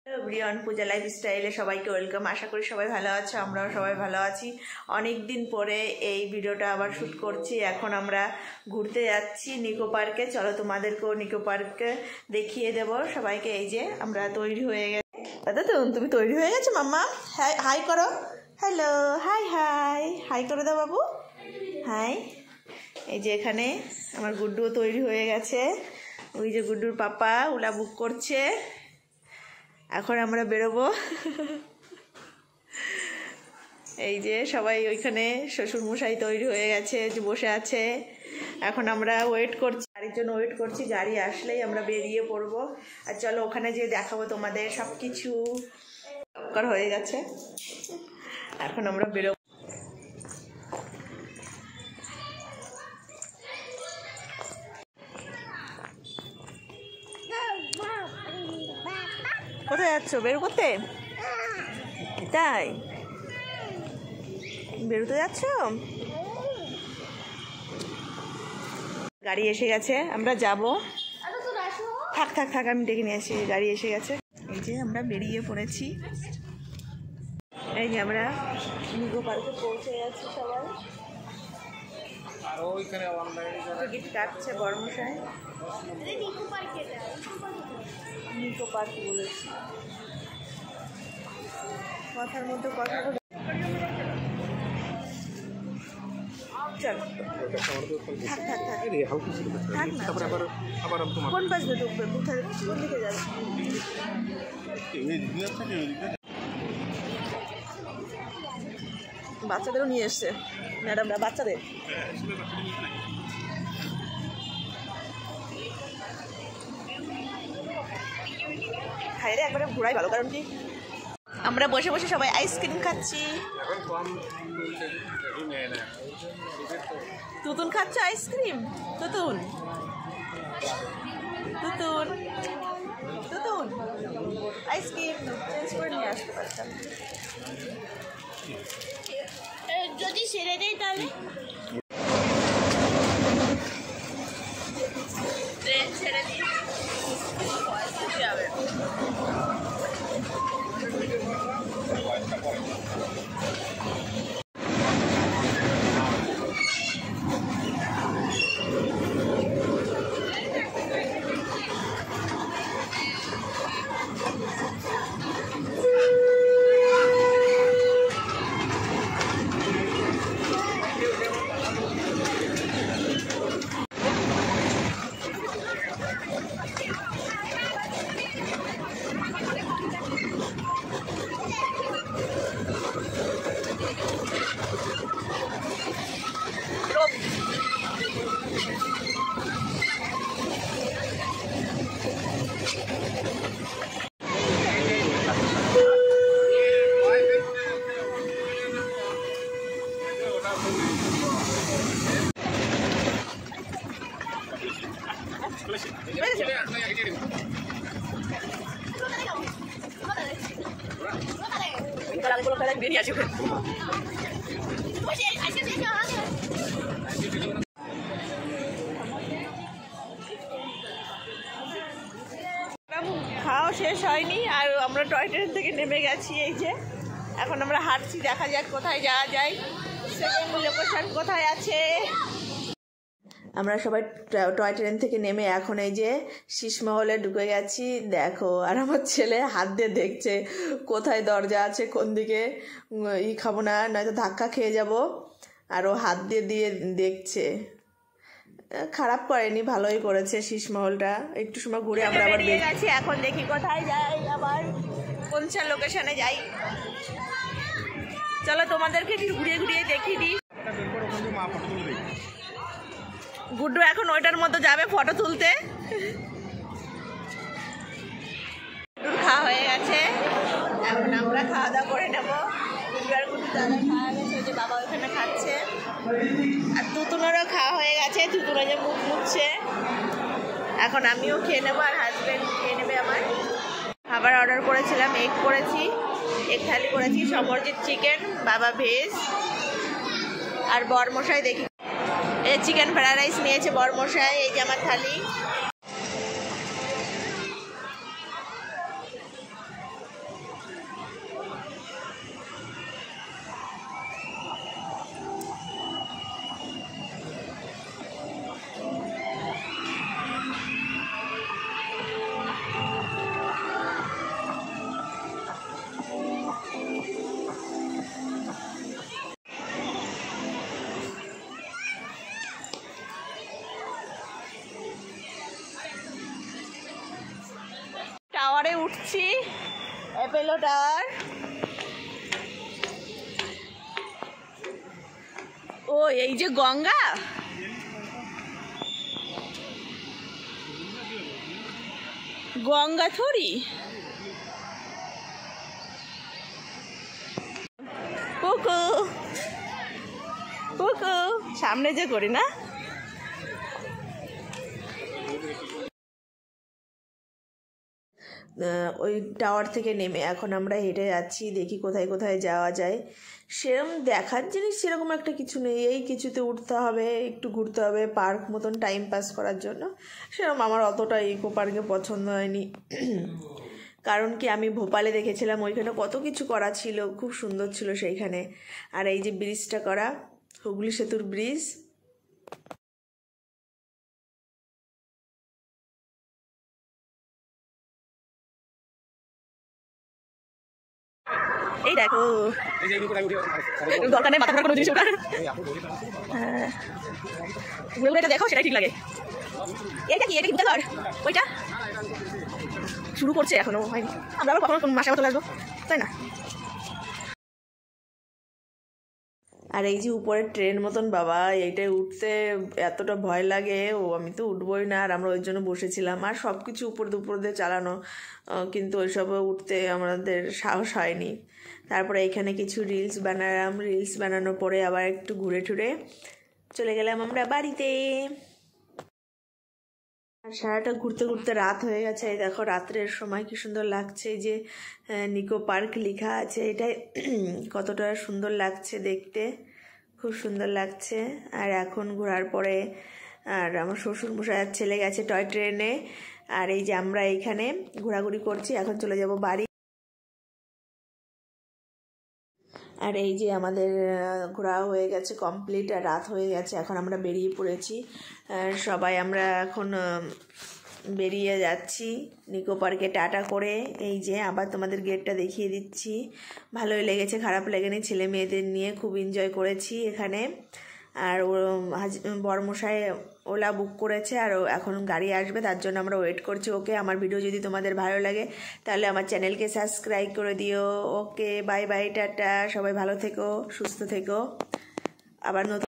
Everyone, পূজা লাইফস্টাইলে সবাইকে welcome. আশা করি সবাই ভালো আছো, আমরাও সবাই ভালো আছি। অনেক দিন পরে এই ভিডিওটা আবার শ্যুট করছি। এখন আমরা ঘুরতে যাচ্ছি নিকো পার্কে। চলো তোমাদেরকেও নিকো পার্কে দেখিয়ে দেব সবাইকে। এই যে আমরা তৈরি হয়ে গেছি। দাদা তো তুমি তৈরি হয়ে গেছো মাম্মা? হাই হাই করো। হ্যালো, হাই হাই হাই করে দাও বাবু, হাই। এই যে এখানে আমার গুড্ডুও তৈরি হয়ে গেছে। ওই যে গুড্ডুর পাপা ওলা বুক করছে। এখন আমরা বেরোবো। এই যে সবাই ওইখানে শ্বশুরমশাই তৈরি হয়ে গেছে, বসে আছে। এখন আমরা ওয়েট করছি, গাড়ির জন্য ওয়েট করছি। গাড়ি আসলেই আমরা বেরিয়ে পড়বো। আর চলো ওখানে যেয়ে দেখাবো তোমাদের সব কিছু। হয়ে গেছে, এখন আমরা বেরোবো। কোথায় যাচ্ছ? বের করতে? তাই বেরোতে যাচ্ছ? গাড়ি এসে গেছে, আমরা যাব। থাক থাক থাক, আমি ডেকে নিয়ে আসি। গাড়ি এসে গেছে। এই যে আমরা বেরিয়ে পড়েছি। এই যে আমরা নিকো পার্কে পৌঁছে গেছি সবাই। টিকিট কাটছে বর্মশাই। নিকো পার্ক বলেছি, কথার মধ্যে কথা বলে। কোন পাশ দিয়ে ঢুকবে? কোন দিকে যাবে? বাচ্চাদেরও নিয়ে এসছে ম্যাডামরা, বাচ্চাদের। খাইলে একবারে ঘোরাই ভালো, কারণ কি আমরা বসে বসে সবাই আইসক্রিম খাচ্ছি। তুতুন খাচ্ছ ice cream? Tutun Tutun Tutun ice cream change করে নিয়ে আসতে পারতাম যদি ছেড়ে দেয় তাহলে। ট্রেন ছেড়ে দিই যাবে। খাওয়া শেষ হয়নি আর আমরা টয় ট্রেন থেকে নেমে গেছি। এই যে এখন আমরা হাঁটছি, দেখা যাক কোথায় যাওয়া যায়, সেকেন্ড লোকেশন কোথায় আছে। আমরা সবাই টয় ট্রেন থেকে নেমে এখন এই যে শীষমহলে ঢুকে গেছি। দেখো, আর আমার ছেলে হাত দিয়ে দেখছে কোথায় দরজা আছে, কোন দিকে খাবো না, নয়তো ধাক্কা খেয়ে যাব। আর ও হাত দিয়ে দিয়ে দেখছে। খারাপ করেনি, ভালোই করেছে শীষমহলটা। একটু সময় ঘুরে আমরা আবার বেরিয়ে গেছি। এখন দেখি কোথায় যাই, আবার কোন লোকেশনে যাই। চলো তোমাদেরকে ঘুরিয়ে ঘুরিয়ে দেখিয়ে দিই। গুড্ডু এখন ওইটার মধ্যে যাবে ফটো তুলতে। খাওয়া হয়ে গেছে, এখন আমরা খাওয়া দাওয়া করে নেবো। গুড্ডু আর গুড্ডু দাদা খাওয়া গেছে, ওই যে বাবা ওইখানে খাচ্ছে। আর তুতুনেরও খাওয়া হয়ে গেছে, তুতুনে যে মুখ মুছছে। এখন আমিও খেয়ে নেবো আর হাজব্যান্ড খেয়ে নেবে আমার। খাবার অর্ডার করেছিলাম, এগ করেছি, এগ থালি করেছি, সমরজিৎ চিকেন, বাবা ভেজ। আর বরমশাই দেখি এই চিকেন ফ্রাইড রাইস নিয়েছে বরমশাই। এই যে আমার থালি। Apollo tower. ও এই যে গঙ্গা, গঙ্গাথড়ি। পুকু পুকু সামনে যে করি না। ওই টাওয়ার থেকে নেমে এখন আমরা হেঁটে যাচ্ছি, দেখি কোথায় কোথায় যাওয়া যায়। সেরকম দেখার জিনিস সেরকম একটা কিছু নেই, এই কিছুতে উঠতে হবে, একটু ঘুরতে হবে, পার্ক মতন টাইম পাস করার জন্য। সেরকম আমার অতটা ইকো পার্কে পছন্দ হয়নি, কারণ কি আমি ভোপালে দেখেছিলাম ওইখানে কত কিছু করা ছিল, খুব সুন্দর ছিল সেইখানে। আর এই যে ব্রিজটা করা, হুগলি সেতুর ব্রিজ। এই দেখো দরকার নেই মাথা কোনো জিনিস ওঠার, ঘুরে ঘুরে এটা দেখো, সেটাই ঠিক লাগে। এটা কি, এটা কি ঘর? ওইটা শুরু করছে, এখনো হয়নি। আমরা আবার কখনো মাসে চলে আসবো, তাই না? আর এই যে উপরে ট্রেন মতন বাবা, এইটায় উঠতে এতটা ভয় লাগে, আমি তো উঠবোই না। আর আমরা ওই জন্য বসেছিলাম। আর সব কিছু উপর দুপুর দিয়ে চালানো, কিন্তু ওইসবে উঠতে আমাদের সাহস হয়নি। তারপরে এখানে কিছু রিলস বানালাম, রিলস বানানোর পরে আবার একটু ঘুরে টুরে চলে গেলাম আমরা বাড়িতে। আর সারাটা ঘুরতে ঘুরতে রাত হয়ে গেছে। এই দেখো রাত্রের সময় কি সুন্দর লাগছে, যে নিকো পার্ক লেখা আছে, এটাই কতটা সুন্দর লাগছে দেখতে, খুব সুন্দর লাগছে। আর এখন ঘোরার পরে আর আমার শ্বশুরমশাই ছেলে গেছে টয় ট্রেনে, আর এই যে আমরা এইখানে ঘোরাঘুরি করছি, এখন চলে যাব বাড়ি। আর এই যে আমাদের ঘোরা হয়ে গেছে কমপ্লিট, আর রাত হয়ে গেছে, এখন আমরা বেরিয়ে পড়েছি। সবাই আমরা এখন বেরিয়ে যাচ্ছি নিকো পার্কে টাটা করে। এই যে আবার তোমাদের গেটটা দেখিয়ে দিচ্ছি, ভালোই লেগেছে, খারাপ লাগেনি, ছেলে মেয়েদের নিয়ে খুব এনজয় করেছি এখানে। আর বরমশাই ওলা বুক করেছে, আর এখন গাড়ি আসবে, তার জন্য আমরা ওয়েট করছি ওকে। আমার ভিডিও যদি তোমাদের ভালো লাগে তাহলে আমার চ্যানেলকে সাবস্ক্রাইব করে দিও। ওকে, বাই বাই, টাটা, সবাই ভালো থেকো, সুস্থ থেকো, আবার নতুন